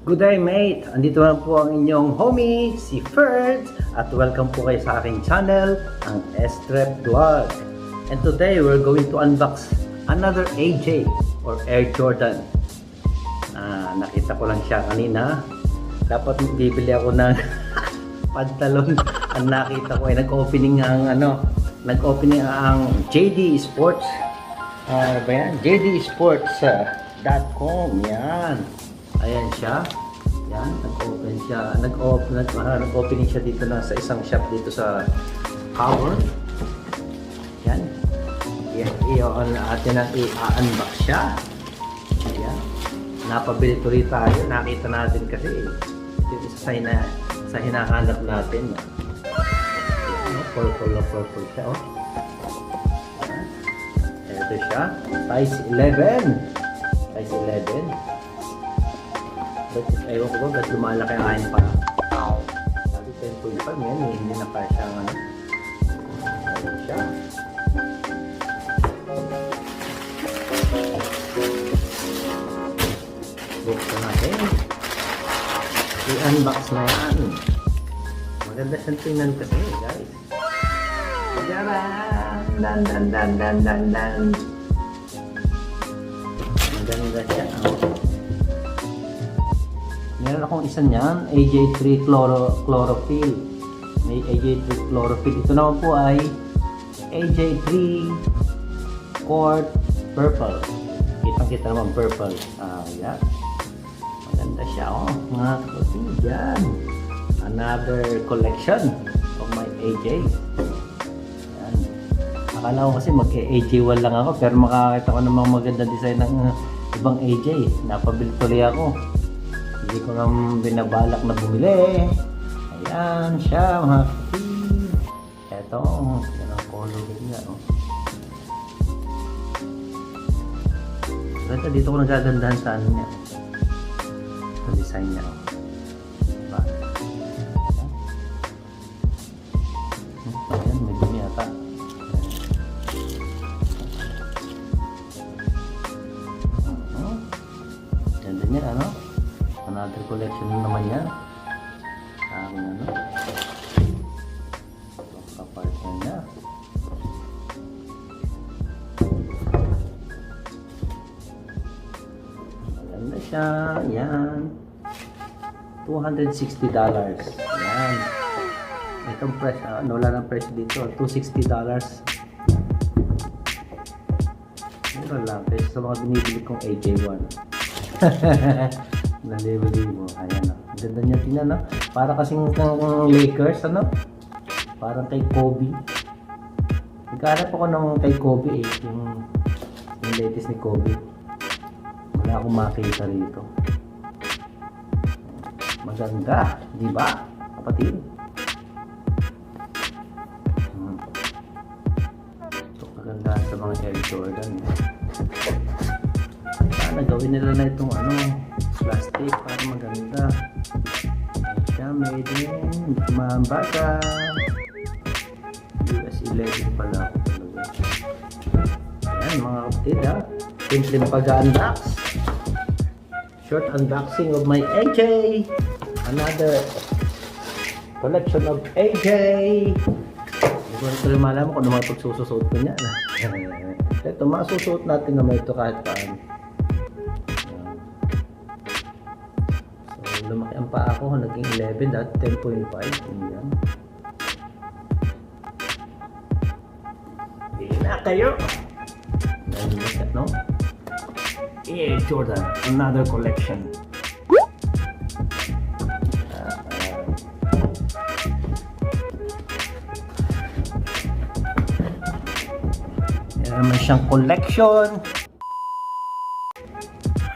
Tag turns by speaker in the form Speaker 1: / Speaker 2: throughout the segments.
Speaker 1: Good day, mate! Andito na po ang inyong homie, si Ferds, at welcome po kayo sa aking channel, ang S-Trep Vlog. And today, we're going to unbox another AJ or Air Jordan. Nakita ko lang siya kanina. Dapat bibili ako ng pantalon. Ang nakita ko ay nag-opening ang JD Sports. Ba yan? JDSports.com. Yan. Ayan siya. Yan, nag-opening siya dito na sa isang shop dito sa Howard. Yan. Atin ang i-unbox siya. Yan. Napabili tuloy tayo. Nakita natin kasi ito yung isa sa hinahanap natin. Yan. Purple siya. Oh. Yan. Ito siya. Size 11. Size 11. Ewan ko ba, ba't lumalaki ang akin pa? Sabi 10.5 yan, hindi na pa siya ayun siya. Buksan natin. I-unbox na yan. Maganda siyang tingnan kasi, guys. Jaran! Dan! Maganda siya. Meron akong isa niyan, AJ3 Chlorophyll. May AJ3 Chlorophyll. Ito naman po ay AJ3 Court Purple. Kitang-kita naman purple. Yan. Maganda siya, oh. Mga kapatid, yan. Another collection of my AJ. Yan. Akala ko kasi mag-AJ1 lang ako, pero makakita ko namang maganda design ng ibang AJ. Napabili tuloy ako. Hindi ko nang binabalak na bumili. Ayan siya, mga kapatid. Eto, yan ang color niya. Oh. Ganda, dito ko nagagandahan sa ano niya. Sa design niya. Oh. Diba? Ayan, may dumi ata. Ganda niya, ano? Another collection naman yan. Kapartner niya. Maganda siya. Yan. $260. Yan. Itong price, wala ng price dito. $260. Mura lang. Kasi sa mga binibili kong AJ1. Nalibo-libo. Ayan o. Ganda niya tingnan, no? Para kasing Lakers, ano? Parang kay Kobe. Nagkaharap ako ng kay Kobe eh. Yung latest ni Kobe. Wala akong makita rito. Maganda. Di ba? Kapatid. Ito maganda sa mga Air Jordan. Sana gawin nila na itong plastic para maganda. Siya made in Mambasa. US 11 pala ako talaga. Ayan mga kapatid, ha. Simpleng pag-unbox. Short unboxing of my AJ. Another collection of AJ. Hindi ko rin malaman kung ano mga pagsususuot ko niya. Ito, masusuot natin naman ito kahit paano. Lumaki ang paa ko, naging 11 at 10.5. Yan. Hindi na kayo. No? Yeah, Jordan, another collection. Yan naman siyang collection.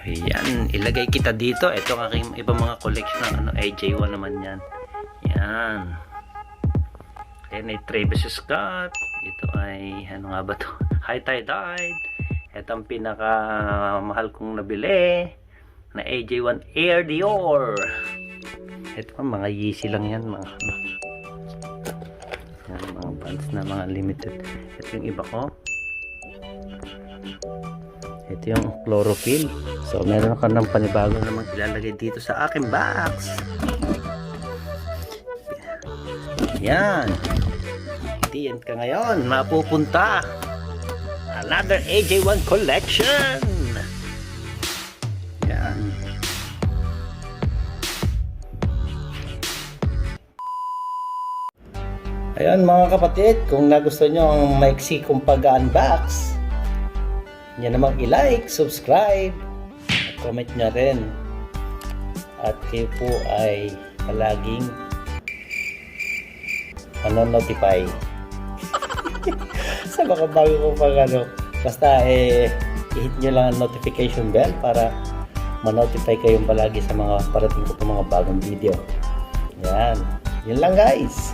Speaker 1: Ayan, ilagay kita dito. Ito ang aking ibang mga collection ng AJ1 naman yan. Yan. Ayan ay Travis Scott. Ito ay, ano nga ba to? High Tide. Ito ang pinaka mahal kong nabili na AJ1 Air Dior. Ito mga Yeezy lang yan. Mga pants na mga limited. Ito yung iba ko. Ito yung chlorophyll. So, meron ka ng panibago namang ilalagay dito sa aking box. Yan. Diyan ka ngayon mapupunta. Another AJ1 collection. Yan. Ayan mga kapatid, kung nagustuhan nyo ang maiksi kong pag-unbox, nyo namang i-like, subscribe, at comment nyo rin. At kayo po ay palaging notify sa mga bago ko pag basta i-hit nyo lang ang notification bell para ma-notify kayong palagi sa mga parating ko po mga bagong video. Yan, yun lang guys.